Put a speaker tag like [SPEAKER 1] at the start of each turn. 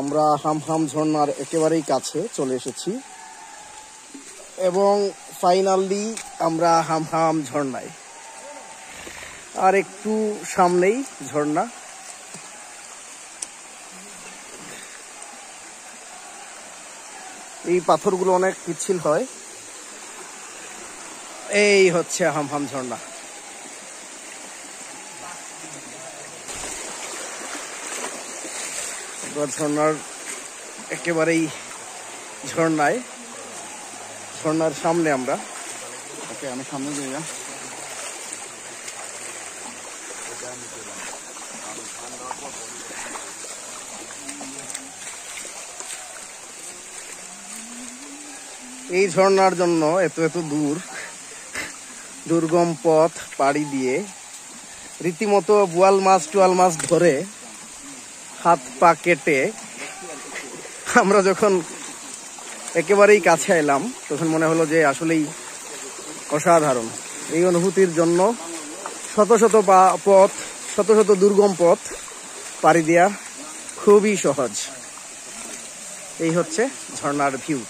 [SPEAKER 1] আমরা হামহাম ঝর্ণার একেবারেই কাছে চলে এসেছি এবং ফাইনালি আমরা হামহাম ঝর্ণায়। আর একটু সামনেই ঝর্ণা। এই পাথরগুলো অনেক পিচ্ছিল হয়। এই হচ্ছে হামহাম ঝর্ণা। ঝর্ণার একেবারেই ঝর্ণায়, ঝর্ণার সামনে আমরা। ওকে, আমি সামনে যাই। এই ঝর্ণার জন্য এত এত দুর্গম পথ পাড়ি দিয়ে রীতিমতো বোয়াল মাছ টোয়াল মাছ ধরে হাত পা কেটে আমরা যখন একেবারেই কাছে এলাম তখন মনে হলো যে আসলেই অসাধারণ। এই অনুভূতির জন্য শত শত দুর্গম পথ পাড়ি দেওয়া খুবই সহজ। এই হচ্ছে ঝর্ণার ভিউ।